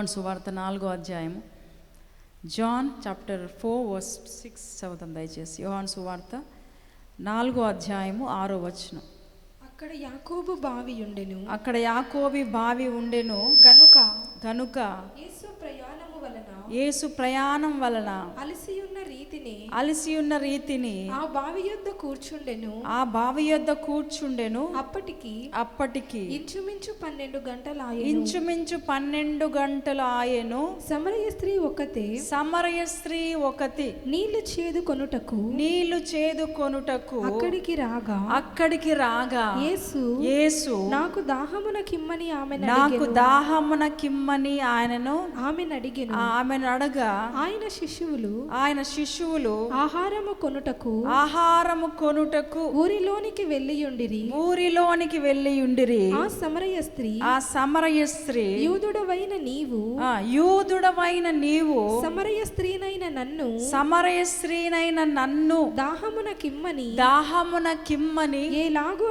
యోహాను సువార్త 4వ అధ్యాయము. జాన్ చాప్టర్ 4 వర్స్ 6 చదువుతాం దయచేసి. యోహాను సువార్త 4వ అధ్యాయము 6వ వచనం. అక్కడ యాకోబు బావి ఉండెను. అక్కడ యాకోబు బావి ఉండెను గనుక యేసు ప్రయాణం వలన అలసి ఉన్న రీతిని ఆ బావి యొద్ద కూర్చుండెను. అప్పటికి ఇంచుమించు 12 గంటలు ఆయెను. సమరయ స్త్రీ ఒకతే నీళ్లు చేదు కొనుటకు అక్కడికి రాగా యేసు నాకు దాహమున కిమ్మని ఆయనను ఆమెను అడగా ఆయన శిష్యులు ఆహారము కొనుటకు ఊరిలోనికి వెళ్ళియుండిరి. ఆ సమరయ స్త్రీ యూదుడవైన నీవు సమరయ స్త్రీనైన నన్ను దాహమున కిమ్మని ఎలాగు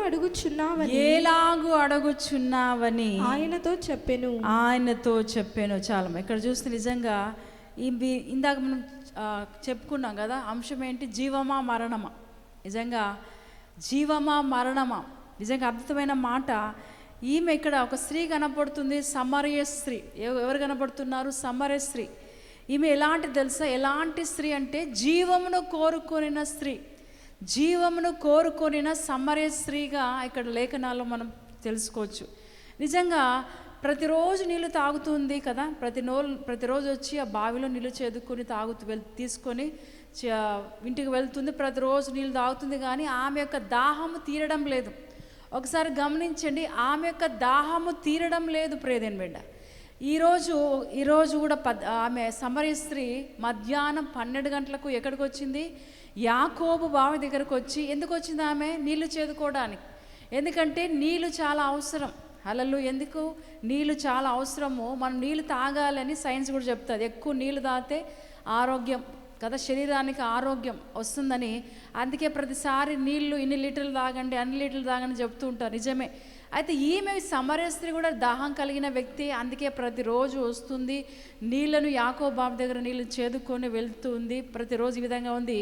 అడుగుచున్నావని ఆయనతో చెప్పెను. చాలా ఇక్కడ చూస్తే నిజంగా ఇందాక మనం చెప్పుకున్నాం కదా, అంశం ఏంటి? జీవమా మరణమా? నిజంగా జీవమా మరణమా? నిజంగా అద్భుతమైన మాట. ఈమె ఇక్కడ ఒక స్త్రీ కనపడుతుంది, సమరయ స్త్రీ. ఎవరు కనపడుతున్నారు? సమరయ స్త్రీ. ఈమె ఎలాంటి స్త్రీ అంటే జీవమును కోరుకొనిన సమరయ స్త్రీగా ఇక్కడ లేఖనాల్లో మనం తెలుసుకోవచ్చు. నిజంగా ప్రతిరోజు నీళ్ళు తాగుతుంది కదా, ప్రతిరోజు వచ్చి ఆ బావిలో నీళ్ళు చేదుకొని తీసుకొని ఇంటికి వెళ్తుంది. ప్రతిరోజు నీళ్ళు తాగుతుంది, కానీ ఆమె యొక్క దాహము తీరడం లేదు. ఒకసారి గమనించండి, ఆమె యొక్క దాహము తీరడం లేదు. ప్రియమైన బిడ్డ, ఈరోజు కూడా ఆమె సమరయ స్త్రీ మధ్యాహ్నం 12 గంటలకు ఎక్కడికి వచ్చింది? యాకోబు బావి దగ్గరకు వచ్చి. ఎందుకు వచ్చింది ఆమె? నీళ్లు చేదుకోవడానికి. ఎందుకంటే నీళ్లు చాలా అవసరం. ఎందుకు నీళ్ళు చాలా అవసరమో, మనం నీళ్ళు తాగాలని సైన్స్ కూడా చెప్తుంది. ఎక్కువ నీళ్ళు తాగితే ఆరోగ్యం కదా, శరీరానికి ఆరోగ్యం వస్తుందని. అందుకే ప్రతిసారి నీళ్లు ఇన్ని లీటర్లు తాగండి, అన్ని లీటర్లు తాగండి చెప్తూ ఉంటారు. నిజమే. అయితే ఈమె సమరయ స్త్రీ కూడా దాహం కలిగిన వ్యక్తి. అందుకే ప్రతిరోజు వస్తుంది, నీళ్లను యాకోబు బావి దగ్గర నీళ్ళు చేదుకొని వెళ్తుంది. ప్రతిరోజు ఈ విధంగా ఉంది.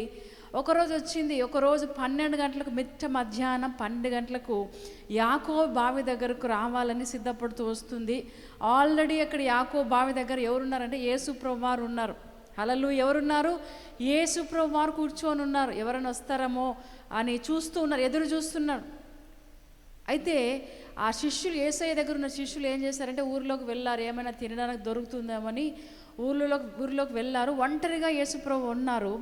ఒకరోజు వచ్చింది, ఒకరోజు 12 గంటలకు, మధ్యాహ్నం 12 గంటలకు యాకోబు బావి దగ్గరకు రావాలని సిద్ధపడుతూ వస్తుంది. ఆల్రెడీ అక్కడ యాకోబు బావి దగ్గర ఎవరున్నారంటే యేసు ప్రభువారు ఉన్నారు. ఎవరున్నారు? యేసు ప్రభువారు కూర్చొని ఉన్నారు. ఎవరైనా వస్తారేమో అని ఎదురు చూస్తున్నారు. అయితే ఆ శిష్యులు, యేసయ్య దగ్గర ఉన్న శిష్యులు ఏం చేశారంటే ఊరిలోకి వెళ్ళారు, ఏమైనా తినడానికి దొరుకుతుందేమని ఊరిలోకి వెళ్ళారు. ఒంటరిగా యేసు ప్రభు ఉన్నారు.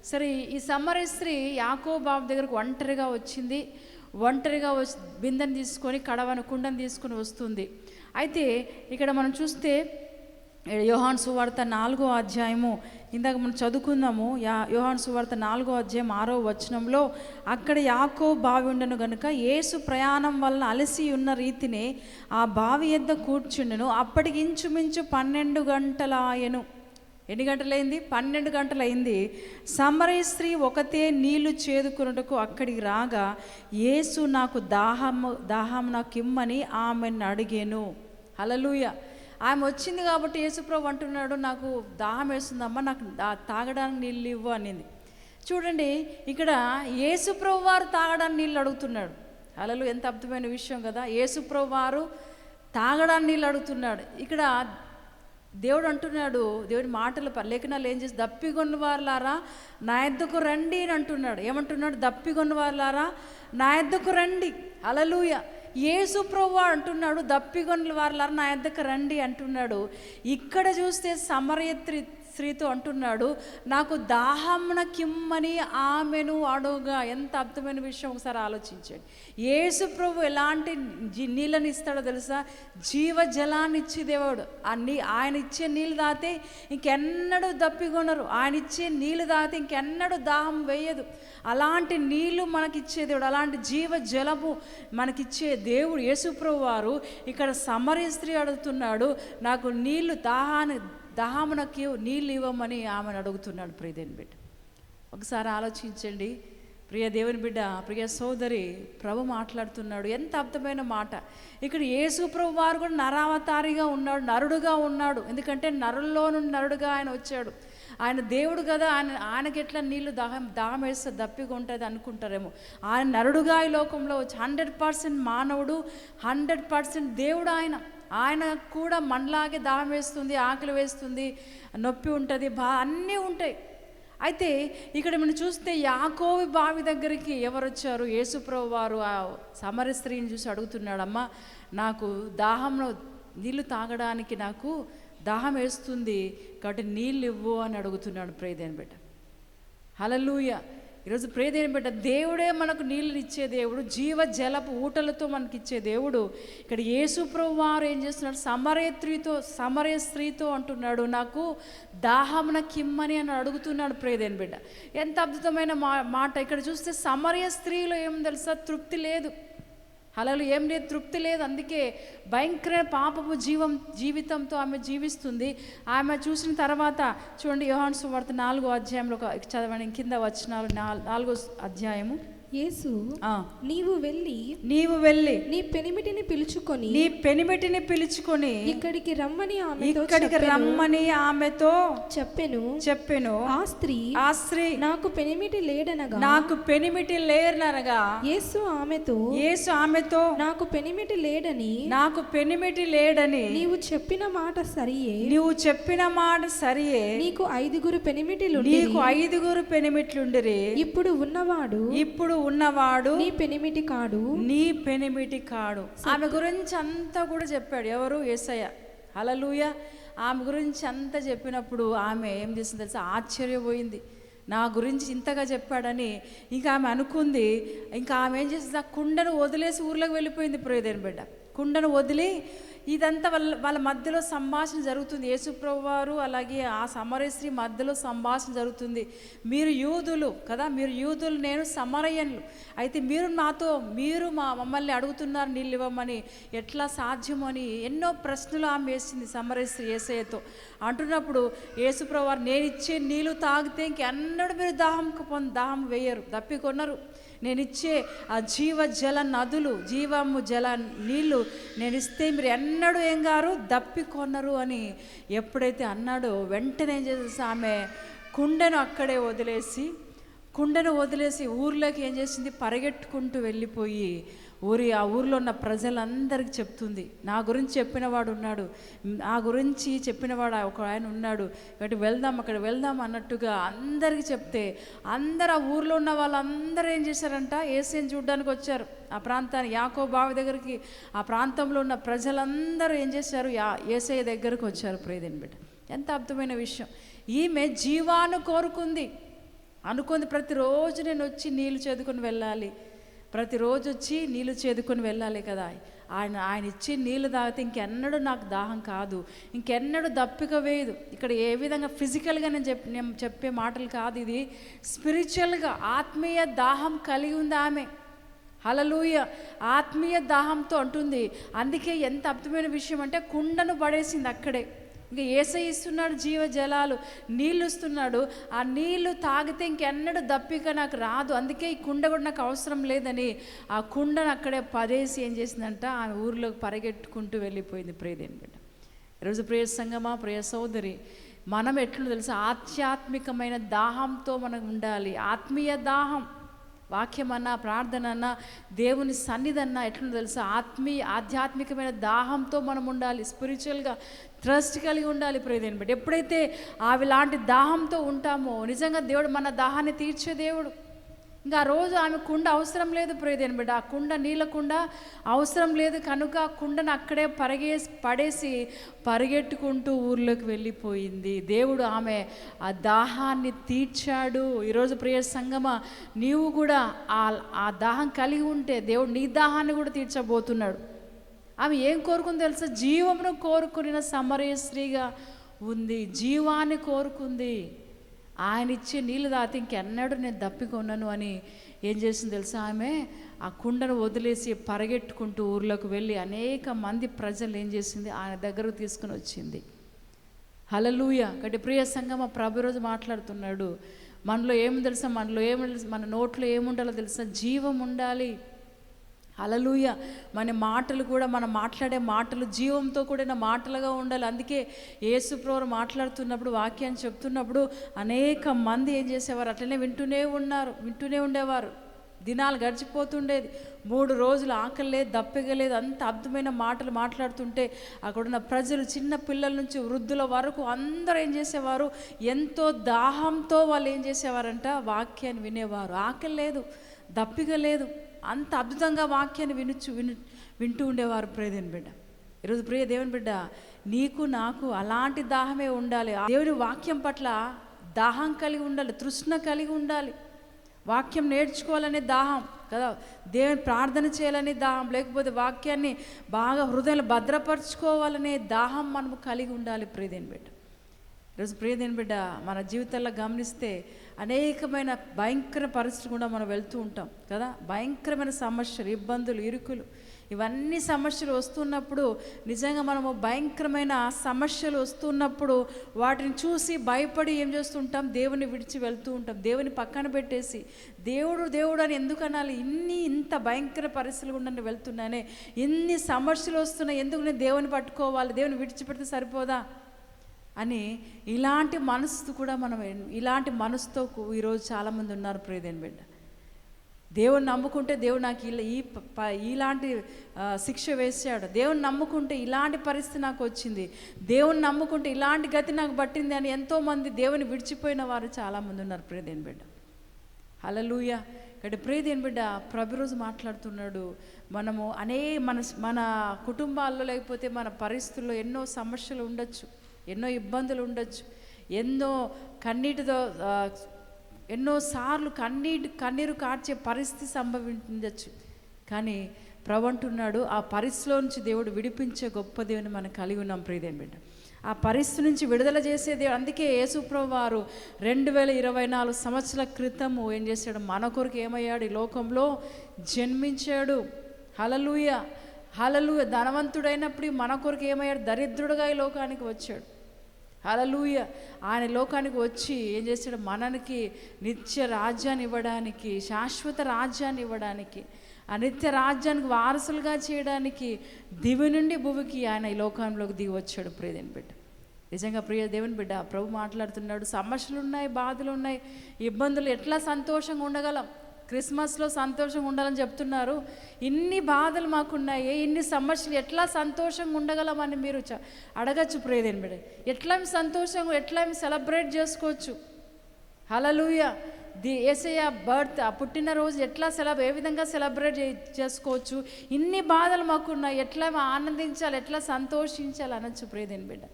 సరే, ఈ సమరయ స్త్రీ యాకోబు బావి దగ్గరకు ఒంటరిగా వచ్చింది. ఒంటరిగా బిందెను తీసుకొని, కుండను తీసుకొని వస్తుంది. అయితే ఇక్కడ మనం చూస్తే యోహాను సువార్త 4వ అధ్యాయము, ఇందాక మనం చదువుకుందాము. యోహాను సువార్త 4వ అధ్యాయం 6వ వచనంలో, అక్కడ యాకోబు బావి ఉండెను గనుక యేసు ప్రయాణం వలన అలసి ఉన్న రీతినే ఆ బావి యొద్ద కూర్చుండెను. అప్పటికి ఇంచుమించు 12 గంటలాయెను. ఎన్ని గంటలైంది? 12 గంటలైంది. సమరయ స్త్రీ ఒకతే నీళ్లు చేదుకొనుటకు అక్కడికి రాగా యేసు నాకు దాహం నాకు ఇమ్మని ఆమెను అడిగాను. హల్లెలూయా. ఆమె వచ్చింది కాబట్టి యేసుప్రభు అంటున్నాడు, నాకు దాహం వేస్తుందమ్మా, నాకు తాగడానికి నీళ్ళు ఇవ్వు అనింది. చూడండి, ఇక్కడ యేసుప్రభు వారు తాగడానికి నీళ్ళు అడుగుతున్నాడు. హల్లెలూయా. ఎంత అద్భుతమైన విషయం కదా. యేసుప్రభు వారు తాగడానికి నీళ్ళు అడుగుతున్నాడు. ఇక్కడ దేవుడు అంటున్నాడు, దేవుడి మాటలు లేఖనాలు ఏం చేసి, దప్పిగొన్న వారులారా నా యొద్దకు రండి అని అంటున్నాడు. ఏమంటున్నాడు? దప్పిగొన్న వారులారా నా యొద్దకు రండి. హల్లెలూయా. యేసు ప్రభువు అంటున్నాడు, దప్పిగొన్న వారులారా నా యొద్దకు రండి అంటున్నాడు. ఇక్కడ చూస్తే సమరయ స్త్రీతో అంటున్నాడు, నాకు దాహమున కిమ్మని ఆమెను అడుగా. ఎంత అద్భుతమైన విషయం ఒకసారి ఆలోచించండి. యేసు ప్రభు ఎలాంటి నీళ్ళని ఇస్తాడో తెలుసా? జీవజలాన్ని ఇచ్చే దేవుడు. ఆయన ఇచ్చే నీళ్ళు తాగితే ఇంకెన్నడూ దప్పికొనరు. ఆయన ఇచ్చే నీళ్ళు తాగితే ఇంకెన్నడూ దాహం వేయదు. అలాంటి నీళ్ళు మనకిచ్చే దేవుడు, అలాంటి జీవజలము మనకిచ్చే దేవుడు యేసు ప్రభు వారు ఇక్కడ సమరయ స్త్రీ అడుగుతున్నాడు, నాకు దాహమునకి నీళ్ళు ఇవ్వమని ఆమెను అడుగుతున్నాడు. ప్రియమైన బిడ్డ, ఒకసారి ఆలోచించండి. ప్రియ దేవుని బిడ్డ, ప్రియ సోదరి, ప్రభు మాట్లాడుతున్నాడు. ఎంత అద్భుతమైన మాట. ఇక్కడ యేసు ప్రభు వారు కూడా నరావతారిగా ఉన్నాడు, నరుడుగా ఉన్నాడు. ఎందుకంటే నరుల్లో నుండి నరుడుగా ఆయన వచ్చాడు. ఆయన దేవుడు కదా, ఆయనకి ఎట్లా నీళ్లు దాహం వేస్తే దప్పిగా ఉంటుంది అనుకుంటారేమో. ఆయన నరుడుగా ఈ లోకంలో వచ్చి 100% మానవుడు, 100% దేవుడు. ఆయన కూడా మనలాగే దాహం వేస్తుంది, ఆకలి వేస్తుంది, నొప్పి ఉంటుంది, అన్నీ ఉంటాయి. అయితే ఇక్కడ మనం చూస్తే యాకోబు బావి దగ్గరికి ఎవరు వచ్చారు? యేసుప్రభు వారు ఆ సమరయ స్త్రీని చూసి అడుగుతున్నాడు, అమ్మ నాకు దాహంలో నీళ్లు తాగడానికి నాకు దాహం వేస్తుంది కాబట్టి నీళ్ళు ఇవ్వు అని అడుగుతున్నాడు. ప్రియదేని బిడ్డ, హల్లెలూయా. ఈరోజు ప్రియదేని బిడ్డ, దేవుడే మనకు నీళ్ళని ఇచ్చే దేవుడు, జీవ జలపు ఊటలతో మనకి ఇచ్చే దేవుడు. ఇక్కడ యేసుప్రభు వారు ఏం చేస్తున్నాడు? సమరయ స్త్రీతో అంటున్నాడు, నాకు దాహమున కిమ్మని అని అడుగుతున్నాడు. ప్రియదేని బిడ్డ, ఎంత అద్భుతమైన మాట. ఇక్కడ చూస్తే సమరయ స్త్రీలో ఏం తెలుసా? తృప్తి లేదు. హల్లెలూయా, ఏం లేదు, తృప్తి లేదు. అందుకే భయంకర పాపపు జీవితంతో ఆమె జీవిస్తుంది. ఆమె చూసిన తర్వాత చూడండి, యోహాను సువార్త 4వ అధ్యాయంలో చదవండి, కింద వచనాలు. 4వ అధ్యాయము. యేసు, నీవు వెళ్ళి నీ పెనిమిటిని పిలుచుకొని ఇక్కడికి రమ్మని ఆమెతో చెప్పెను. ఆ స్త్రీ నాకు పెనిమిటి లేడనగా యేసు ఆమెతో నాకు పెనిమిటి లేడని నీవు చెప్పిన మాట సరియే. నీకు 5 పెనిమిట్లుండిరి. ఇప్పుడు ఉన్నవాడు నీ పెనిమిటి కాడు. ఆమె గురించి అంతా కూడా చెప్పాడు. ఎవరు? యేసయ్య. హల్లెలూయా. ఆమె గురించి అంతా చెప్పినప్పుడు ఆమె ఏం చేసింది తెలుసా? ఆశ్చర్యపోయింది. నా గురించి ఇంతగా చెప్పాడని ఇంకా ఆమె అనుకుంది. ఇంకా ఆమె ఏం చేసింది? ఆ కుండను వదిలేసి ఊర్లోకి వెళ్ళిపోయింది. ప్రియదేని బిడ్డ, కుండను వదిలి ఇదంతా వాళ్ళ మధ్యలో సంభాషణ జరుగుతుంది. యేసుప్రభు వారు అలాగే ఆ సమరయ స్త్రీ మధ్యలో సంభాషణ జరుగుతుంది. మీరు యూదులు కదా, నేను సమరయన్లు. అయితే మీరు మమ్మల్ని అడుగుతున్నారు నీళ్ళు ఇవ్వమని, ఎట్లా సాధ్యమని ఎన్నో ప్రశ్నలు ఆమె వేసింది సమరయ స్త్రీ యేసయ్యతో. అంటున్నప్పుడు యేసుప్రభు వారు, నేను ఇచ్చే నీళ్ళు తాగితే ఇంకెన్నడూ మీరు దాహం వేయరు, దప్పికొనరు. నేను ఇచ్చే ఆ జీవ జల నదులు, జీవము జల నీళ్ళు నేను ఇస్తే మీరు ఎన్నడూ ఏం గారు దప్పికొనరు అని ఎప్పుడైతే అన్నాడో వెంటనే ఏం చేసేసి ఆమె కుండను అక్కడే వదిలేసి ఊర్లోకి ఏం చేసింది? పరిగెట్టుకుంటూ వెళ్ళిపోయి ఆ ఊర్లో ఉన్న ప్రజలందరికీ చెప్తుంది. నా గురించి చెప్పినవాడు ఉన్నాడు, నా గురించి చెప్పినవాడు ఒక ఆయన ఉన్నాడు, కాబట్టి అక్కడ వెళ్దాం అన్నట్టుగా అందరికీ చెప్తే అందరు ఆ ఊర్లో ఉన్న వాళ్ళందరూ ఏం చేశారంట? యేసుని చూడడానికి వచ్చారు ఆ ప్రాంతానికి, యాకోబు బావి దగ్గరికి. ఆ ప్రాంతంలో ఉన్న ప్రజలందరూ ఏం చేశారు? యేసయ్య దగ్గరకు వచ్చారు. ప్రియదేని బిడ్డ, ఎంత అద్భుతమైన విషయం. ఈమె జీవాన్ని కోరుకుంది, అనుకుంది ప్రతిరోజు నేను వచ్చి నీళ్లు చేదుకొని వెళ్ళాలి, ప్రతిరోజు వచ్చి నీళ్ళు చేదుకొని వెళ్ళాలి కదా. ఆయన ఇచ్చి నీళ్ళు తాగితే ఇంకెన్నడూ నాకు దాహం కాదు, ఇంకెన్నడూ దప్పిక వేయదు. ఇక్కడ ఏ విధంగా ఫిజికల్గా నేను చెప్పే మాటలు కాదు, ఇది స్పిరిచువల్గా ఆత్మీయ దాహం కలిగి ఉంది ఆమె. హల్లెలూయా. ఆత్మీయ దాహంతో అంటుంది. అందుకే ఎంత అద్భుతమైన విషయం అంటే కుండను పడేసింది అక్కడే. ఇంకా యేసయ్య ఇస్తున్నాడు జీవ జలాలు, నీళ్ళు ఇస్తున్నాడు. ఆ నీళ్లు తాగితే ఇంకెన్నడూ దప్పిక నాకు రాదు, అందుకే ఈ కుండ కూడా నాకు అవసరం లేదని ఆ కుండను అక్కడే పడేసి ఏం చేసిందంట? ఆమె ఊరిలోకి పరిగెట్టుకుంటూ వెళ్ళిపోయింది. ప్రియదేని బిడ్డ, ఈరోజు ప్రియ సంగమా, ప్రియ సోదరి, మనం ఎట్లు తెలుసు? ఆధ్యాత్మికమైన దాహంతో మనం ఉండాలి. ఆత్మీయ దాహం, వాక్యం అన్నా, ప్రార్థన అన్నా, దేవుని సన్నిధి అన్నా ఎట్లా తెలుసా? ఆధ్యాత్మికమైన దాహంతో మనం ఉండాలి. స్పిరిచువల్గా ట్రస్ట్ కలిగి ఉండాలి. ప్రియదేని బట్టి ఎప్పుడైతే లాంటి దాహంతో ఉంటామో నిజంగా దేవుడు మన దాహాన్ని తీర్చే దేవుడు. ఇంకా ఆ రోజు ఆమె కుండ అవసరం లేదు. ప్రియదేని బిడ్డ, ఆ కుండ నీళ్ళ కుండ అవసరం లేదు కనుక ఆ కుండను అక్కడే పడేసి పరిగెట్టుకుంటూ ఊర్లోకి వెళ్ళిపోయింది. దేవుడు ఆమె ఆ దాహాన్ని తీర్చాడు. ఈరోజు ప్రియ సంగమా, నీవు కూడా ఆ దాహం కలిగి ఉంటే దేవుడు నీ దాహాన్ని కూడా తీర్చబోతున్నాడు. ఆమె ఏం కోరుకుంది తెలుసా? జీవమును కోరుకున్న సమరయ స్త్రీగా ఉంది. జీవాన్ని కోరుకుంది. ఆయన ఇచ్చే నీళ్ళు తాగితే ఇంకెన్నడూ నేను దప్పికొన్నాను అని ఏం చేసింది తెలుసా? ఆమె ఆ కుండను వదిలేసి పరిగెట్టుకుంటూ ఊర్లోకి వెళ్ళి అనేక మంది ప్రజలు ఏం చేసింది? ఆయన దగ్గరకు తీసుకుని వచ్చింది. హల్లెలూయా. కాబట్టి ప్రియ సంగమా, ప్రభు రోజు మాట్లాడుతున్నాడు, మనలో ఏమి తెలుసా, మన నోట్లో ఏముండాలో తెలుసా? జీవం ఉండాలి. హల్లెలూయా. మన మాటలు కూడా, మనం మాట్లాడే మాటలు జీవంతో కూడిన మాటలుగా ఉండాలి. అందుకే యేసు ప్రభువు మాట్లాడుతున్నప్పుడు, వాక్యాన్ని చెప్తున్నప్పుడు అనేక మంది ఏం చేసేవారు? అట్లనే వింటూనే ఉండేవారు. దినాలు గడిచిపోతుండేది. 3 రోజులు ఆకలి లేదు, దప్పిక లేదు. అంత అద్భుతమైన మాటలు మాట్లాడుతుంటే అక్కడున్న ప్రజలు, చిన్న పిల్లల నుంచి వృద్ధుల వరకు అందరూ ఏం చేసేవారు? ఎంతో దాహంతో వాళ్ళు ఏం చేసేవారంట? వాక్యాన్ని వినేవారు. ఆకలి లేదు, దప్పిక లేదు. అంత అద్భుతంగా వాక్యాన్ని వింటూ ఉండేవారు. ప్రియ దేవుని బిడ్డ, ఈరోజు ప్రియ దేవుని బిడ్డ, నీకు నాకు అలాంటి దాహమే ఉండాలి. దేవుని వాక్యం పట్ల దాహం కలిగి ఉండాలి, తృష్ణ కలిగి ఉండాలి. వాక్యం నేర్చుకోవాలనే దాహం కదా, దేవుని ప్రార్థన చేయాలనే దాహం, లేకపోతే వాక్యాన్ని బాగా హృదయంలో భద్రపరచుకోవాలనే దాహం మనము కలిగి ఉండాలి. ప్రియ దేవుని బిడ్డ, ఈరోజు ప్రియ దేవుని బిడ్డ, మన జీవితాల్లో గమనిస్తే అనేకమైన భయంకర పరిస్థితులు కూడా మనం వెళ్తూ ఉంటాం కదా. భయంకరమైన సమస్యలు, ఇబ్బందులు, ఇరుకులు, ఇవన్నీ సమస్యలు వస్తున్నప్పుడు, నిజంగా మనము భయంకరమైన సమస్యలు వస్తున్నప్పుడు వాటిని చూసి భయపడి ఏం చేస్తుంటాం? దేవుని విడిచి వెళ్తూ ఉంటాం. దేవుని పక్కన పెట్టేసి దేవుడు అని ఎందుకు అనాలి? ఇంత భయంకర పరిస్థితులు కూడా నేను వెళ్తున్నానే, ఇన్ని సమస్యలు వస్తున్నాయి, ఎందుకు నేను దేవుని పట్టుకోవాలి? దేవుని విడిచిపెడితే సరిపోదా అని ఇలాంటి మనసుతో కూడా ఇలాంటి మనసుతో ఈరోజు చాలామంది ఉన్నారు. ప్రియ దేవుని బిడ్డ, దేవుని నమ్ముకుంటే దేవుడు నాకు ఇలాంటి శిక్ష వేసాడు, దేవుని నమ్ముకుంటే ఇలాంటి పరిస్థితి నాకు వచ్చింది, దేవుని నమ్ముకుంటే ఇలాంటి గతి నాకు పట్టింది అని ఎంతోమంది దేవుని విడిచిపోయిన వారు చాలామంది ఉన్నారు. ప్రియ దేవుని బిడ్డ, హల్లెలూయా. ఇక్కడ ప్రియ దేవుని బిడ్డ, ప్రభు రోజు మాట్లాడుతున్నాడు. మనము మన కుటుంబాల్లో, లేకపోతే మన పరిస్థితుల్లో ఎన్నో సమస్యలు ఉండొచ్చు, ఎన్నో ఇబ్బందులు ఉండొచ్చు, ఎన్నోసార్లు కన్నీరు కార్చే పరిస్థితి సంభవించవచ్చు. కానీ ప్రభు అంటున్నాడు, ఆ పరిస్థితిలో నుంచి దేవుడు విడిపించే గొప్ప దేవుని మనం కలిగి ఉన్నాం. ప్రియ దేవుని బిడ్డ, ఆ పరిస్థితి నుంచి విడుదల చేసే దేవుడు. అందుకే యేసు ప్రభు వారు 2024 సంవత్సరాల క్రితము ఏం చేశాడు? మన కొరకు ఏమయ్యాడు? ఈ లోకంలో జన్మించాడు. హల్లెలూయా, హల్లెలూయా. ధనవంతుడైనప్పుడు మన కొరకు ఏమయ్యాడు? దరిద్రుడుగా ఈ లోకానికి వచ్చాడు. హల్లెలూయా. ఆయన లోకానికి వచ్చి ఏం చేశాడు? మనకి నిత్య రాజ్యాన్ని ఇవ్వడానికి, శాశ్వత రాజ్యాన్ని ఇవ్వడానికి, ఆ నిత్య రాజ్యానికి వారసులుగా చేయడానికి దివి నుండి భూమికి ఆయన ఈ లోకంలోకి దిగి వచ్చాడు. ప్రియ దేవుని బిడ్డ, నిజంగా ప్రియ దేవుని బిడ్డ, ప్రభు మాట్లాడుతున్నాడు. సమస్యలు ఉన్నాయి, బాధలు ఉన్నాయి, ఇబ్బందులు. ఎట్లా సంతోషంగా ఉండగలం? క్రిస్మస్లో సంతోషంగా ఉండాలని చెప్తున్నారు. ఇన్ని బాధలు మాకున్నాయి, ఇన్ని సమస్యలు, ఎట్లా సంతోషంగా ఉండగలమని మీరు అడగచ్చు. ప్రియ దేవుని బిడ్డ, ఎట్లా సంతోషంగా, ఎట్లా సెలబ్రేట్ చేసుకోవచ్చు? హల్లెలూయా. యేసయ్య బర్త్, ఆ పుట్టినరోజు ఎట్లా ఏ విధంగా సెలబ్రేట్ చేసుకోవచ్చు? ఇన్ని బాధలు మాకున్నాయి, ఎట్లా ఆనందించాలి, ఎట్లా సంతోషించాలి అనొచ్చు. ప్రియ దేవుని బిడ్డ,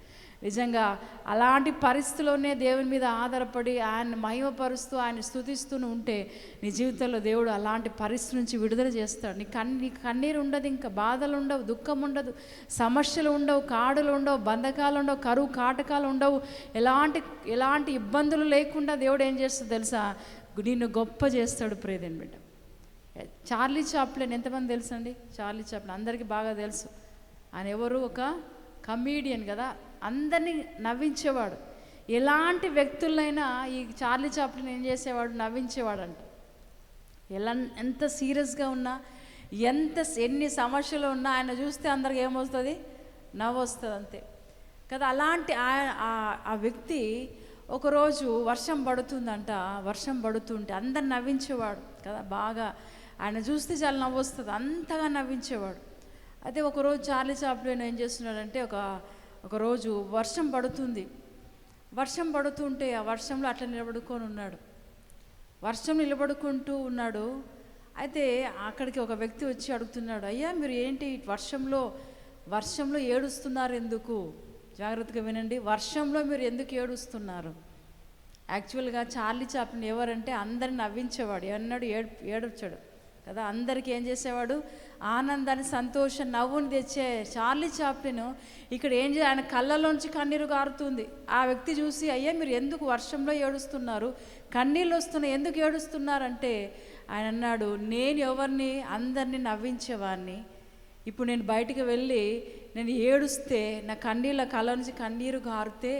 నిజంగా అలాంటి పరిస్థితిలోనే దేవుని మీద ఆధారపడి ఆయన మహిమపరుస్తూ ఆయన స్తుతిస్తూ ఉంటే నీ జీవితంలో దేవుడు అలాంటి పరిస్థితి నుంచి విడుదల చేస్తాడు. నీ కన్నీరు ఉండదు, ఇంకా బాధలు ఉండవు, దుఃఖం ఉండదు, సమస్యలు ఉండవు, కాడులు ఉండవు, బంధకాలు ఉండవు, కరువు కాటకాలు ఉండవు. ఎలాంటి ఇబ్బందులు లేకుండా దేవుడు ఏం చేస్తాడు తెలుసా? నిన్ను గొప్ప చేస్తాడు. ప్రియ దేవుని బిడ్డ, చార్లీ చాప్లిన్ ఎంతమంది తెలుసు అండి? చార్లీ చాప్లిన్ అందరికీ బాగా తెలుసు. ఆయన ఎవరు? ఒక కమీడియన్ కదా, అందరినీ నవ్వించేవాడు. ఎలాంటి వ్యక్తులైనా ఈ చార్లీ చాప్లిన్ ఏం చేసేవాడు? నవ్వించేవాడంట. ఎంత సీరియస్గా ఉన్నా, ఎన్ని సమస్యలు ఉన్నా ఆయన చూస్తే అందరికి ఏమొస్తుంది? నవ్వు వస్తుంది, అంతే కదా. అలాంటి ఆ వ్యక్తి ఒకరోజు వర్షం పడుతుందంట. వర్షం పడుతుంటే అందరు నవ్వించేవాడు కదా, బాగా ఆయన చూస్తే చాలా నవ్వు వస్తుంది, అంతగా నవ్వించేవాడు. అయితే ఒకరోజు చార్లీ చాప్లిన్ ఏం చేస్తున్నాడంటే, ఒకరోజు వర్షం పడుతుంది. వర్షం పడుతుంటే ఆ వర్షంలో అట్లా నిలబడుకుంటూ ఉన్నాడు. అయితే అక్కడికి ఒక వ్యక్తి వచ్చి అడుగుతున్నాడు, అయ్యా మీరు ఏంటి వర్షంలో ఏడుస్తున్నారు ఎందుకు? జాగ్రత్తగా వినండి, వర్షంలో మీరు ఎందుకు ఏడుస్తున్నారు? యాక్చువల్గా చార్లీ చాప్లిన్ ఎవరంటే అందరిని నవ్వించేవాడు, ఏమన్నాడు? ఏడ్చాడు కదా. అందరికీ ఏం చేసేవాడు? ఆనందాన్ని, సంతోషం, నవ్వుని తెచ్చే చార్లీ చాప్లిన్ ఇక్కడ ఆయన కళ్ళలోంచి కన్నీరు గారుతుంది. ఆ వ్యక్తి చూసి, అయ్యా మీరు ఎందుకు వర్షంలో ఏడుస్తున్నారు, కన్నీళ్ళు వస్తున్నాయి, ఎందుకు ఏడుస్తున్నారంటే ఆయన అన్నాడు, నేను ఎవరిని? అందరినీ నవ్వించేవాడిని. ఇప్పుడు నేను బయటికి వెళ్ళి నేను ఏడుస్తే నా కన్నీళ్ళ కళ్ళ నుంచి కన్నీరు గారితే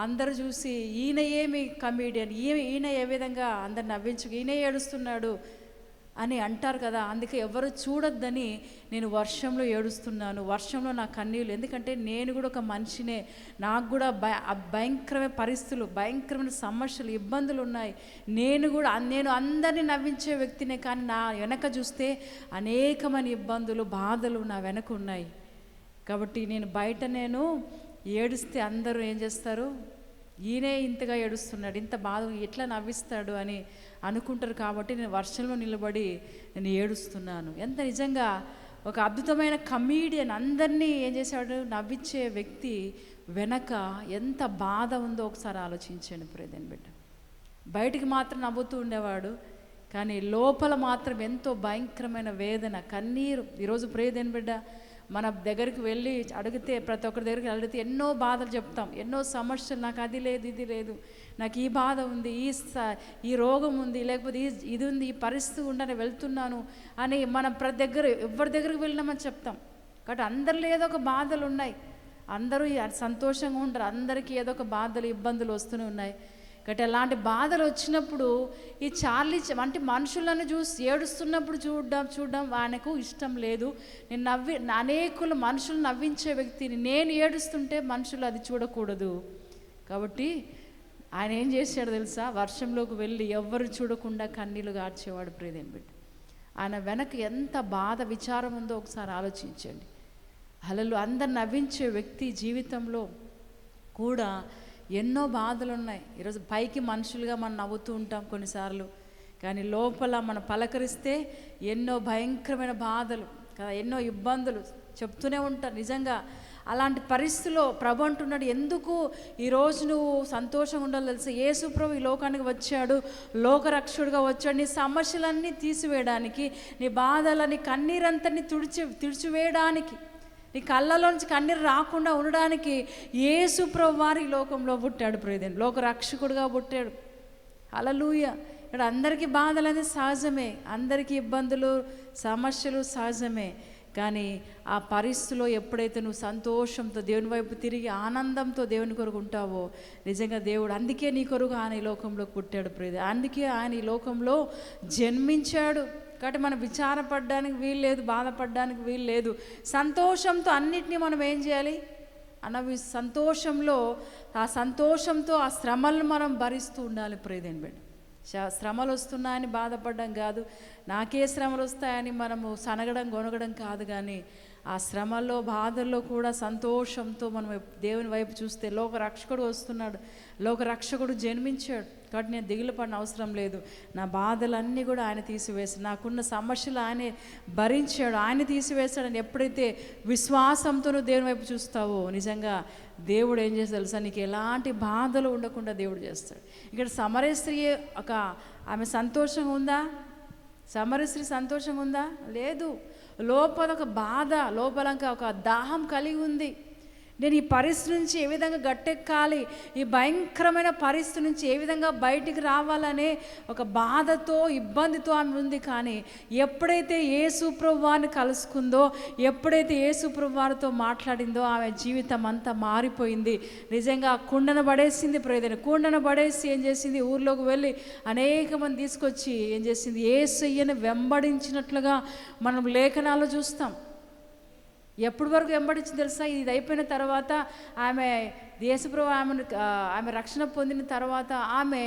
అందరూ చూసి ఈయన ఏమి కమీడియన్, ఈయన ఏ విధంగా అందరు నవ్వించు, ఈయన ఏడుస్తున్నాడు అని అంటారు కదా. అందుకే ఎవరు చూడొద్దని నేను వర్షంలో ఏడుస్తున్నాను, వర్షంలో నా కన్నీళ్ళు. ఎందుకంటే నేను కూడా ఒక మనిషినే, నాకు కూడా భయంకరమైన పరిస్థితులు, భయంకరమైన సమస్యలు, ఇబ్బందులు ఉన్నాయి. నేను అందరినీ నవ్వించే వ్యక్తినే, కానీ నా వెనక చూస్తే అనేకమైన ఇబ్బందులు, బాధలు నా వెనక ఉన్నాయి. కాబట్టి నేను బయట ఏడిస్తే అందరూ ఏం చేస్తారు, ఈయనే ఇంతగా ఏడుస్తున్నాడు, ఇంత బాధ ఎట్లా నవ్విస్తాడు అని అనుకుంటారు. కాబట్టి నేను వర్షంలో నిలబడి నేను ఏడుస్తున్నాను. ఎంత నిజంగా ఒక అద్భుతమైన కమీడియన్, అందరినీ ఏం చేశాడు, నవ్వించే వ్యక్తి వెనక ఎంత బాధ ఉందో ఒకసారి ఆలోచించండి. ప్రియదేని బిడ్డ బయటికి మాత్రం నవ్వుతూ ఉండేవాడు, కానీ లోపల మాత్రం ఎంతో భయంకరమైన వేదన, కన్నీరు. ఈరోజు ప్రియదేని బిడ్డ మన దగ్గరికి వెళ్ళి అడిగితే, ప్రతి ఒక్కరి దగ్గరికి అడిగితే ఎన్నో బాధలు చెప్తాం, ఎన్నో సమస్యలు, నాకు అది లేదు, ఇది లేదు, నాకు ఈ బాధ ఉంది, ఈ రోగం ఉంది, లేకపోతే ఇది ఉంది, ఈ పరిస్థితి ఉండని వెళ్తున్నాను అని మనం ఎవరి దగ్గరికి వెళ్ళినామని చెప్తాం. కాబట్టి అందరిలో ఏదో ఒక బాధలు ఉన్నాయి, అందరూ సంతోషంగా ఉంటారు, అందరికీ ఏదో ఒక బాధలు, ఇబ్బందులు వస్తూనే ఉన్నాయి. కాబట్టి అలాంటి బాధలు వచ్చినప్పుడు ఈ చార్లీ అంటే మనుషులను చూసి ఏడుస్తున్నప్పుడు చూడడం ఆయనకు ఇష్టం లేదు. నేను అనేకులు మనుషులు నవ్వించే వ్యక్తిని, నేను ఏడుస్తుంటే మనుషులు అది చూడకూడదు. కాబట్టి ఆయన ఏం చేశాడు తెలుసా, వర్షంలోకి వెళ్ళి ఎవ్వరు చూడకుండా కన్నీళ్ళు గార్చేవాడు. ప్రియదేని బిడ్డ ఆయన వెనక ఎంత బాధ, విచారం ఉందో ఒకసారి ఆలోచించండి. అలలు అందరు నవ్వించే వ్యక్తి జీవితంలో కూడా ఎన్నో బాధలు ఉన్నాయి. ఈరోజు పైకి మనుషులుగా మనం నవ్వుతూ ఉంటాం కొన్నిసార్లు, కానీ లోపల మనం పలకరిస్తే ఎన్నో భయంకరమైన బాధలు కదా, ఎన్నో ఇబ్బందులు చెప్తూనే ఉంటారు. నిజంగా అలాంటి పరిస్థితిలో ప్రభు అంటున్నాడు, ఎందుకు ఈరోజు నువ్వు సంతోషంగా ఉండాలి తెలుసా, యేసు ప్రభు ఈ లోకానికి వచ్చాడు, లోకరక్షకుడుగా వచ్చాడు నీ సమస్యలన్నీ తీసివేయడానికి, నీ బాధలని కన్నీరంతని తుడిచివేయడానికి, నీ కళ్ళలోంచి కన్నీరు రాకుండా ఉండడానికి యేసు ప్రభు వారు ఈ లోకంలో పుట్టాడు. ప్రియదేని లోక రక్షకుడుగా పుట్టాడు. హల్లెలూయా. ఇక్కడ అందరికీ బాధలు అనేది సహజమే, అందరికీ ఇబ్బందులు, సమస్యలు సహజమే. కానీ ఆ పరిస్థితిలో ఎప్పుడైతే నువ్వు సంతోషంతో దేవుని వైపు తిరిగి ఆనందంతో దేవుని కొరకు ఉంటావో, నిజంగా దేవుడు అందుకే నీ కొరకు ఆయన ఈ లోకంలో పుట్టాడు. ప్రియదేని అందుకే ఆయన ఈ లోకంలో జన్మించాడు. కాబట్టి మనం విచారపడడానికి వీలు లేదు, బాధపడడానికి వీలు లేదు. సంతోషంతో అన్నిటినీ మనం ఏం చేయాలి సంతోషంతో ఆ శ్రమలను మనం భరిస్తూ ఉండాలి. ప్రియదేని బిడ్డ శ్రమలు వస్తున్నాయని బాధపడడం కాదు, నాకే శ్రమలు వస్తాయని మనము సనగడం గొనగడం కాదు, కానీ ఆ శ్రమల్లో బాధల్లో కూడా సంతోషంతో మనం దేవుని వైపు చూస్తే లోక రక్షకుడు వస్తున్నాడు, లోక రక్షకుడు జన్మించాడు. కాబట్టి నేను దిగులు పడిన అవసరం లేదు, నా బాధలన్నీ కూడా ఆయన తీసివేశాడు, నాకున్న సమస్యలు ఆయనే భరించాడు, ఆయన తీసివేశాడని ఎప్పుడైతే విశ్వాసంతో నువ్వు దేవుని వైపు చూస్తావో, నిజంగా దేవుడు ఏం చేస్తాడు తెలుసా, నీకు ఎలాంటి బాధలు ఉండకుండా దేవుడు చేస్తాడు. ఇక్కడ సమరయ స్త్రీ ఆమె సంతోషంగా ఉందా? సమరయ స్త్రీ సంతోషంగా ఉందా? లేదు. లోపల ఒక బాధ, లోపల ఒక దాహం కలిగి ఉంది. నేను ఈ పరిస్థితి నుంచి ఏ విధంగా గట్టెక్కాలి, ఈ భయంకరమైన పరిస్థితి నుంచి ఏ విధంగా బయటికి రావాలనే ఒక బాధతో, ఇబ్బందితో ఆమె ఉంది. కానీ ఎప్పుడైతే యేసు ప్రభువు వారిని కలుసుకుందో, ఎప్పుడైతే యేసు ప్రభువు వారితో మాట్లాడిందో, ఆమె జీవితం అంతా మారిపోయింది. నిజంగా కుండను పడేసింది. ప్రియదేని కుండను పడేసి ఏం చేసింది, ఊర్లోకి వెళ్ళి అనేక మంది తీసుకొచ్చి ఏం చేసింది, యేసయ్యను వెంబడించినట్లుగా మనం లేఖనాల్లో చూస్తాం. ఎప్పటి వరకు వెంబడించింది తెలుసా, ఇది అయిపోయిన తర్వాత ఆమె యేసుప్రభు ఆమె రక్షణ పొందిన తర్వాత ఆమె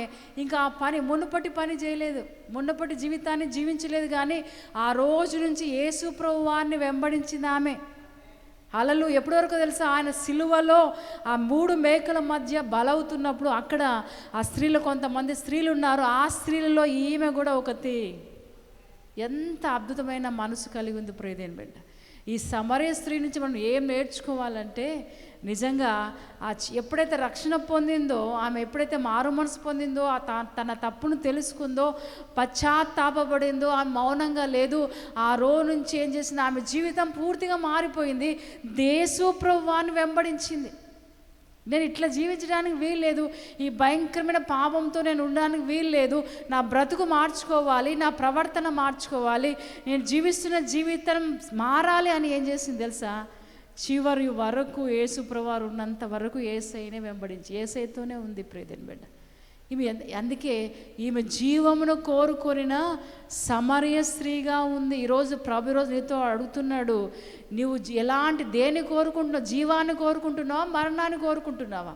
ఇంకా ఆ పని మునుపటి పని చేయలేదు, మునుపటి జీవితాన్ని జీవించలేదు. కానీ ఆ రోజు నుంచి యేసుప్రభు వారిని వెంబడించింది ఆమె. హల్లెలూయా. ఎప్పటి వరకు తెలుసా, ఆయన సిలువలో ఆ 3 మేకల మధ్య బలవుతున్నప్పుడు అక్కడ ఆ స్త్రీలు, కొంతమంది స్త్రీలు ఉన్నారు, ఆ స్త్రీలలో ఈమె కూడా ఒకటి. ఎంత అద్భుతమైన మనసు కలిగి ఉంది ప్రియదేని బిడ్డ. ఈ సమరయ స్త్రీ నుంచి మనం ఏం నేర్చుకోవాలంటే, నిజంగా ఎప్పుడైతే రక్షణ పొందిందో, ఆమె ఎప్పుడైతే మారు మనసు పొందిందో, తన తప్పును తెలుసుకుందో, పశ్చాత్తాపపడిందో, ఆమె మౌనంగా లేదు. ఆ రోజు నుంచి ఏం చేసింది, ఆమె జీవితం పూర్తిగా మారిపోయింది. యేసు ప్రభువుని వెంబడించింది. నేను ఇట్లా జీవించడానికి వీల్లేదు, ఈ భయంకరమైన పాపంతో నేను ఉండడానికి వీల్లేదు, నా బ్రతుకు మార్చుకోవాలి, నా ప్రవర్తన మార్చుకోవాలి, నేను జీవిస్తున్న జీవితం మారాలి అని ఏం చేసింది తెలుసా, చివరి వరకు యేసు ప్రభువారు ఉన్నంత వరకు యేసయ్యనే వెంబడించి యేసయ్యతోనే ఉంది ప్రియదేని బిడ్డ. ఈమె అందుకే ఈమె జీవమును కోరుకొనిన సమరయ స్త్రీగా ఉంది. ఈరోజు ప్రభు ఈరోజు నీతో అడుగుతున్నాడు, నువ్వు ఎలాంటి దేన్ని కోరుకుంటున్నావు? జీవాన్ని కోరుకుంటున్నావా, మరణాన్ని కోరుకుంటున్నావా?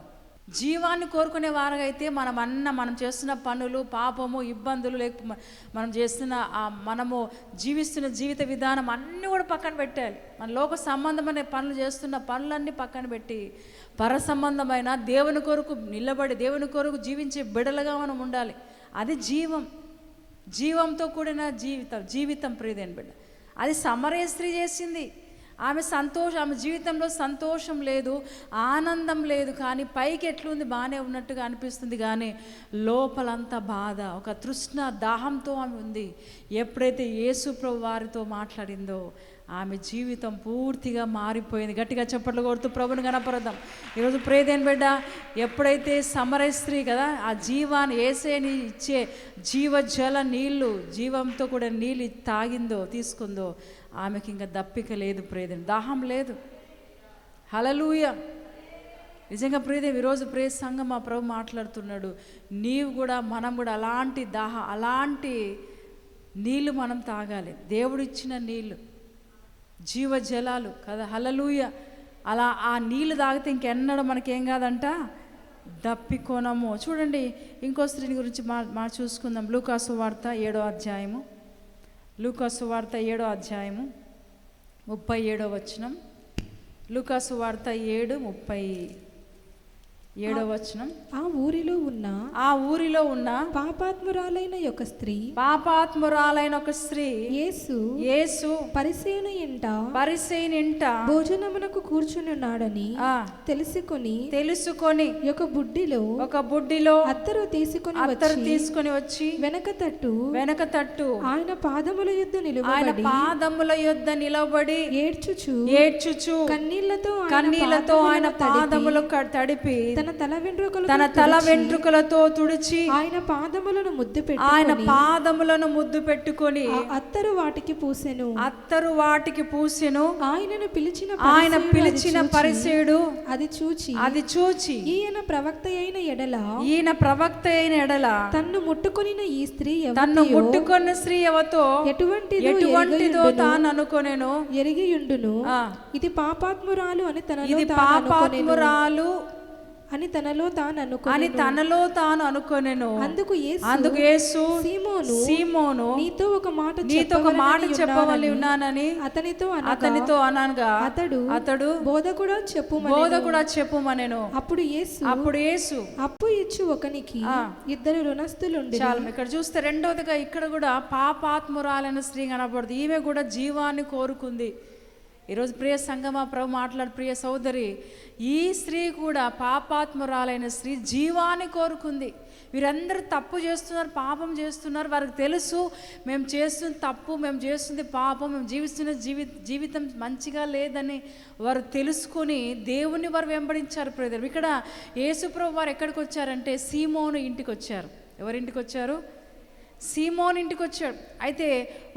జీవాన్ని కోరుకునే వారైతే మనం చేస్తున్న పనులు, పాపము, ఇబ్బందులు, లేకపోతే మనము జీవిస్తున్న జీవిత విధానం అన్నీ కూడా పక్కన పెట్టాలి. మన లోక సంబంధమైన పనులు చేస్తున్న పనులన్నీ పక్కన పెట్టి పర సంబంధమైన దేవుని కొరకు నిలబడి దేవుని కొరకు జీవించే బిడలుగా మనం ఉండాలి. అది జీవంతో కూడిన జీవితం ప్రియదేని బిడ్డ. అది సమరయ స్త్రీ చేసింది. ఆమె జీవితంలో సంతోషం లేదు, ఆనందం లేదు. కానీ పైకి ఎట్లుంది, బాగానే ఉన్నట్టుగా అనిపిస్తుంది, కానీ లోపలంతా బాధ, ఒక తృష్ణ, దాహంతో ఆమె ఉంది. ఎప్పుడైతే యేసు ప్రభు వారితో మాట్లాడిందో ఆమె జీవితం పూర్తిగా మారిపోయింది. గట్టిగా చప్పట్లు కొడుతూ ప్రభుని గణపరదాం. ఈరోజు ప్రియదేని బిడ్డ, ఎప్పుడైతే సమరయ స్త్రీ కదా ఆ జీవాన్ని యేసయ్యని ఇచ్చే జీవజల నీళ్లు, జీవంతో కూడా నీళ్ళు తాగిందో, తీసుకుందో, ఆమెకి ఇంకా దప్పిక లేదు ప్రియదేని, దాహం లేదు. హల్లెలూయా. నిజంగా ప్రియదేవి, ఈరోజు ప్రియ సంఘం మా ప్రభు మాట్లాడుతున్నాడు, నీవు కూడా మనం కూడా అలాంటి నీళ్ళు మనం తాగాలి. దేవుడిచ్చిన నీళ్ళు, జీవజలాలు కదా. హల్లెలూయా. అలా ఆ నీళ్ళు తాగితే ఇంకెన్నడూ మనకేం కాదంట, దప్పికొనము. చూడండి, ఇంకో స్త్రీని గురించి చూసుకుందాం. లూకాసు వార్త 7వ అధ్యాయము, లూకాసు వార్త 7వ అధ్యాయము 37వ వచనం. లూకాసు వార్త 7:37వ వచనం. ఆ ఊరిలో ఉన్న పాపాత్మురాలైన ఒక స్త్రీ యేసు పరిసయ్యుని ఇంట భోజనమునకు కూర్చునున్నాడని తెలుసుకొని ఒక బుడ్డిలో అత్తరు తీసుకొని వచ్చి వెనక తట్టు ఆయన పాదముల యొద్ద నిలబడి ఏడ్చుచు కన్నీళ్లతో ఆయన పాదములు తడిపి తన తల వెంట్రుకలతో తుడిచి ఆయన పాదములను ముద్దు పెట్టుకొని అత్తరు వాటికి పూసెను. ఆయన పిలిచిన పరిసయ్యుడు అది చూచి ఈయన ప్రవక్త అయిన ఎడల తన్ను ముట్టుకొనిన స్త్రీ ఎవతో ఎటువంటిదో తాను అనుకొనెను, ఎరిగియుండును. ఇది పాపాత్మురాలు అని తనలో తాను అనుకొనెను. అందుకు యేసు సీమోను నీతో ఒక మాట చెప్పవలసి ఉన్నానని అతనితో అనగా అతడు బోధకుడా చెప్పుమనెను. అప్పుడు యేసు అప్పు ఇచ్చు ఒకనికి ఇద్దరు రుణస్థులుండి. చాలు. ఇక్కడ చూస్తే రెండవదిగా ఇక్కడ కూడా పాపాత్మురాలైన స్త్రీ కనబడుతుంది. ఈమె కూడా జీవాన్ని కోరుకుంది. ఈరోజు ప్రియ సంగమా ప్రభు మాట్లాడు, ప్రియ సోదరి, ఈ స్త్రీ కూడా పాపాత్మురాలైన స్త్రీ జీవాన్ని కోరుకుంది. వీరందరూ తప్పు చేస్తున్నారు, పాపం చేస్తున్నారు. వారికి తెలుసు మేము చేస్తున్న తప్పు, మేము చేస్తుంది పాపం, మేము జీవిస్తున్న జీవితం మంచిగా లేదని వారు తెలుసుకొని దేవుని వారు వెంబడించారు. ప్రియదరు, ఇక్కడ యేసుప్రభు వారు ఎక్కడికి వచ్చారంటే సీమోను ఇంటికి వచ్చారు. ఎవరింటికి వచ్చారు? సీమోను ఇంటికి వచ్చాడు. అయితే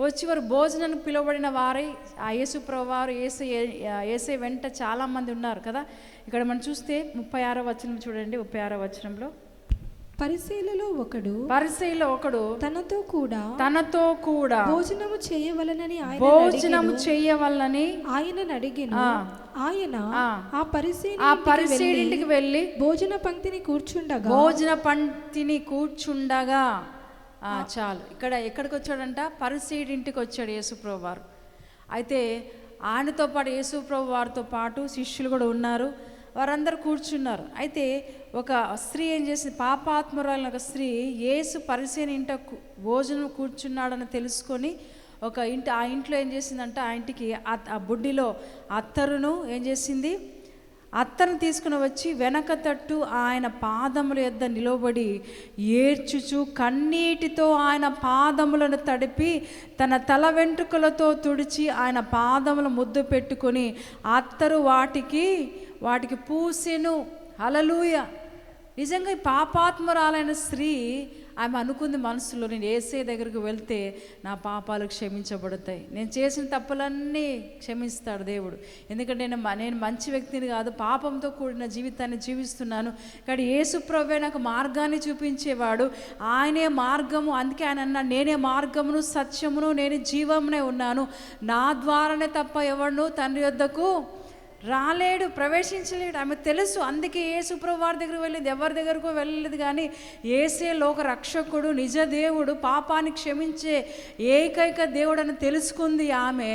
వచ్చి వారు భోజనానికి పిలువబడిన వారై ఆ యేసుప్రభు వారు యేసయ్య వెంట చాలామంది ఉన్నారు కదా. ఇక్కడ మనం చూస్తే 36వ వచనం చూడండి. 36వ వచనంలో పరిసయ్యులలో ఒకడు తనతో కూడా భోజనము చేయవలనని ఆయన అడిగెను. ఆయన ఆ పరిసయ్యుడింటికి వెళ్ళి భోజన పంక్తిని కూర్చుండగా చాలు. ఎక్కడికి వచ్చాడంట? పరిసయ్యుడింటికి వచ్చాడు యేసుప్రభు వారు. అయితే ఆయనతో పాటు యేసుప్రభు వారితో పాటు శిష్యులు కూడా ఉన్నారు. వారందరూ కూర్చున్నారు. అయితే ఒక స్త్రీ ఏం చేసింది? పాపాత్మురాలైన ఒక స్త్రీ యేసు పరిసయ్యుని ఇంట భోజనం కూర్చున్నాడని తెలుసుకొని ఆ ఇంట్లో ఏం చేసిందంట, ఆ ఇంటికి ఆ బుడ్డిలో అత్తరును ఏం చేసింది? అత్తను తీసుకుని వచ్చి వెనక తట్టు ఆయన పాదముల యొద్ద నిలబడి ఏడ్చుచు కన్నీటితో ఆయన పాదములను తడిపి తన తల వెంట్రుకలతో తుడిచి ఆయన పాదముల ముద్దు పెట్టుకొని అత్తరు వాటికి పూసెను. హల్లెలూయా. నిజంగా ఈ పాపాత్మురాలైన స్త్రీ ఆమె అనుకుంది మనసులో, నేను యేసయ్య దగ్గరికి వెళ్తే నా పాపాలు క్షమించబడతాయి, నేను చేసిన తప్పులన్నీ క్షమిస్తాడు దేవుడు, ఎందుకంటే నేను మంచి వ్యక్తిని కాదు, పాపంతో కూడిన జీవితాన్ని జీవిస్తున్నాను, కానీ యేసు ప్రభువే నాకు మార్గాన్ని చూపించేవాడు, ఆయనే మార్గము, అందుకే ఆయన అన్నాడు, నేనే మార్గమును సత్యమును నేను జీవమునే ఉన్నాను, నా ద్వారానే తప్ప ఎవడును తండ్రి యొద్దకు రాలేడు, ప్రవేశించలేడు. ఆమె తెలుసు, అందుకే యేసు ప్రభువు వారి దగ్గరకు వెళ్ళింది, ఎవరి దగ్గరకు వెళ్ళలేదు. కానీ యేసే లోక రక్షకుడు, నిజ దేవుడు, పాపాన్ని క్షమించే ఏకైక దేవుడు అని తెలుసుకుంది ఆమె.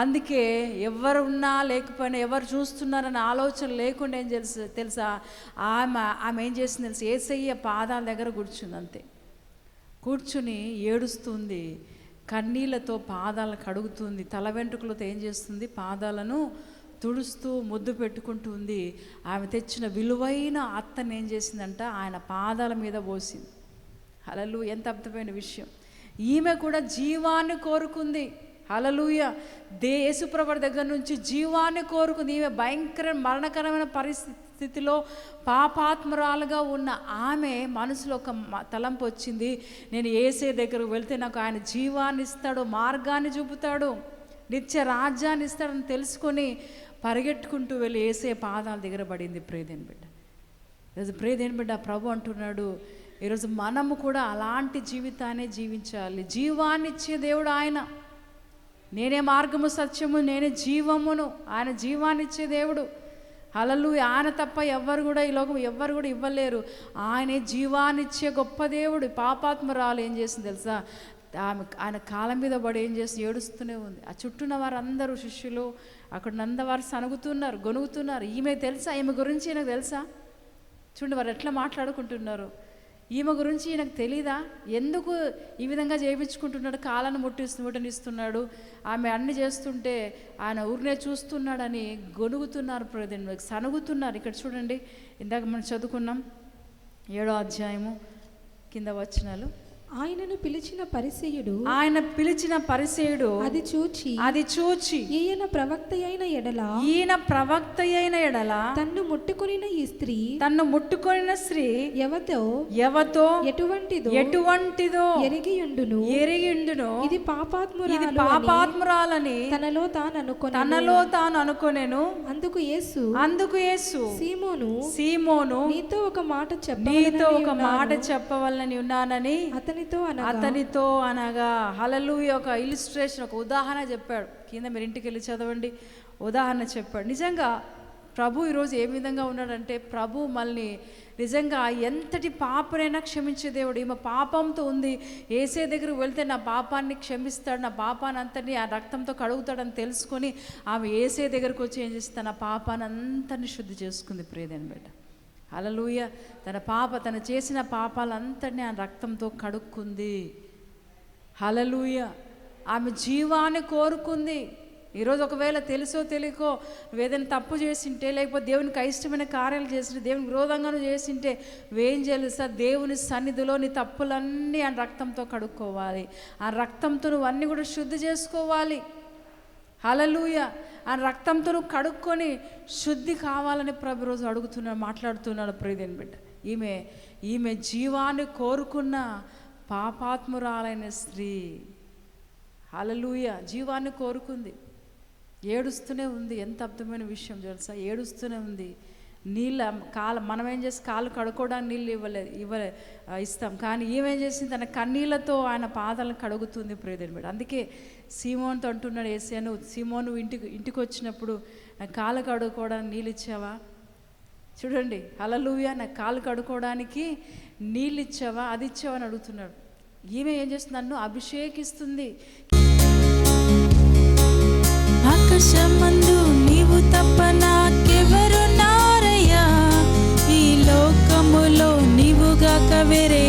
అందుకే ఎవరు ఉన్నా లేకపోయినా, ఎవరు చూస్తున్నారన్న ఆలోచన లేకుండా ఏం తెలుసా ఆమె ఏం చేసింది తెలుసు, యేసయ్య పాదాల దగ్గర కూర్చుంది. అంతే, కూర్చుని ఏడుస్తుంది, కన్నీళ్లతో పాదాలను కడుగుతుంది, తల వెంట్రుకలతో ఏం చేస్తుంది, పాదాలను తుడుస్తూ ముద్దు పెట్టుకుంటుంది. ఆమె తెచ్చిన విలువైన అత్తని ఏం చేసిందంట, ఆయన పాదాల మీద పోసింది. హల్లెలూయా, ఎంత అద్భుతమైన విషయం. ఈమె కూడా జీవాన్ని కోరుకుంది. హల్లెలూయా, యేసుప్రభు దగ్గర నుంచి జీవాన్ని కోరుకుంది. ఈమె భయంకర మరణకరమైన పరిస్థితిలో పాపాత్మురాలుగా ఉన్న ఆమె మనసులో ఒక తలంపు వచ్చింది, నేను యేసయ్య దగ్గరకు వెళ్తే నాకు ఆయన జీవాన్ని ఇస్తాడు, మార్గాన్ని చూపుతాడు, నిత్య రాజ్యాన్ని ఇస్తాడని తెలుసుకొని పరిగెట్టుకుంటూ వెళ్ళి యేసయ్య పాదాల దగ్గర పడింది. ప్రియదేని బిడ్డ, ఈరోజు ప్రియదేని బిడ్డ, ప్రభు అంటున్నాడు, ఈరోజు మనము కూడా అలాంటి జీవితాన్ని జీవించాలి. జీవాన్ని ఇచ్చే దేవుడు ఆయన, నేనే మార్గము సత్యము నేనే జీవమును, ఆయన జీవాన్ని ఇచ్చే దేవుడు. హల్లెలూయా, ఆయన తప్ప ఎవ్వరు కూడా ఈ లోకం ఎవ్వరు కూడా ఇవ్వలేరు. ఆయనే జీవాన్ని ఇచ్చే గొప్ప దేవుడు. పాపాత్మురాలు ఏం చేసింది తెలుసా, ఆయన కాలం మీద పడి ఏం చేసి ఏడుస్తూనే ఉంది. ఆ చుట్టూన్న వారందరూ శిష్యులు అక్కడ నందవారు సనుగుతున్నారు, గొనుగుతున్నారు. ఈమె తెలుసా, ఈమె గురించి ఈయనకు తెలుసా? చూడండి వారు ఎట్లా మాట్లాడుకుంటున్నారు. ఈమె గురించి ఈయనకు తెలీదా? ఎందుకు ఈ విధంగా చేయించుకుంటున్నాడు, కాళ్ళను ముట్టనిస్తున్నాడు, ఆమె అన్ని చేస్తుంటే ఆయన ఊరినే చూస్తున్నాడని గొనుగుతున్నారు, సనుగుతున్నారు. ఇక్కడ చూడండి, ఇందాక మనం చదువుకున్నాం 7వ అధ్యాయము కింద వచనాలు. ఆయనను పిలిచిన పరిసయ్యుడు అది చూచి ఈయన ప్రవక్త అయిన ఎడల తన్ను ముట్టుకొనిన ఈ స్త్రీ ఎవతో ఎటువంటిదో ఎరిగియుండును ఇది పాపాత్మురాలని తనలో తాను అనుకొనెను. అందుకు యేసు సీమోను నీతో ఒక మాట చెప్పవలనని ఉన్నానని అతనితో అనగా. హల్లెలూయా, ఒక ఇలిస్ట్రేషన్, ఒక ఉదాహరణ చెప్పాడు. కింద మీరు ఇంటికి వెళ్ళి చదవండి, ఉదాహరణ చెప్పాడు. నిజంగా ప్రభు ఈరోజు ఏ విధంగా ఉన్నాడంటే, ప్రభు మళ్ళీ నిజంగా ఎంతటి పాపనైనా క్షమించే దేవుడు. ఈమె పాపంతో ఉంది, యేసయ్య దగ్గరికి వెళ్తే నా పాపాన్ని క్షమిస్తాడు, నా పాపాన్ని అంతని ఆ రక్తంతో కడుగుతాడని తెలుసుకొని ఆమె యేసయ్య దగ్గరికి వచ్చి ఏం చేస్తుంది, తన పాపాన్ని అంతని శుద్ధి చేసుకుంది. ప్రియదేని బిడ్డ, హల్లెలూయా, తను చేసిన పాపాలంతటినీ ఆ రక్తంతో కడుక్కుంది. హల్లెలూయా, ఆమె జీవాన్ని కోరుకుంది. ఈరోజు ఒకవేళ తెలుసో తెలియకో నువ్వేదైనా తప్పు చేసింటే, లేకపోతే దేవునికి అయిష్టమైన కార్యాలు చేసింటే, దేవునికి విరోధంగానూ చేసింటే వేం చేయాలి సార్, దేవుని సన్నిధిలో నీ తప్పులన్నీ ఆ రక్తంతో కడుక్కోవాలి. ఆ రక్తంతో నువ్వు అన్నీ కూడా శుద్ధి చేసుకోవాలి. హల్లెలూయా, ఆ రక్తంతో నువ్వు కడుక్కొని శుద్ధి కావాలని ప్రభు రోజు మాట్లాడుతున్నాడు. ప్రియదేని బిడ్డ, ఈమె జీవాన్ని కోరుకున్న పాపాత్మురాలైన స్త్రీ. హల్లెలూయా, జీవాన్ని కోరుకుంది, ఏడుస్తూనే ఉంది. ఎంత అద్భుతమైన విషయం తెలుసా, ఏడుస్తూనే ఉంది. మనం ఏం చేసి కాళ్ళు కడుక్కోవడానికి నీళ్ళు ఇస్తాం, కానీ ఏమేం చేసింది, తన కన్నీళ్లతో ఆయన పాదాలను కడుగుతుంది. ప్రియదేని బిడ్డ, అందుకే సీమోనుతో అంటున్నాడు యేసయ్య, సీమోను ఇంటికి వచ్చినప్పుడు నాకు కాళ్ళు కడుక్కోవడానికి నీళ్ళు ఇచ్చావా? చూడండి, హల్లెలూయా, నాకు కాళ్ళు కడుక్కోవడానికి నీళ్ళు ఇచ్చావా, అది ఇచ్చావా అని అడుగుతున్నాడు. ఈమె ఏం చేస్తుంది, నన్ను అభిషేకిస్తుంది. ఆకాశమందు నీవు తప్ప నాకెవరున్నారయ్యా, ఈ లోకములో నీవుగాక వేరే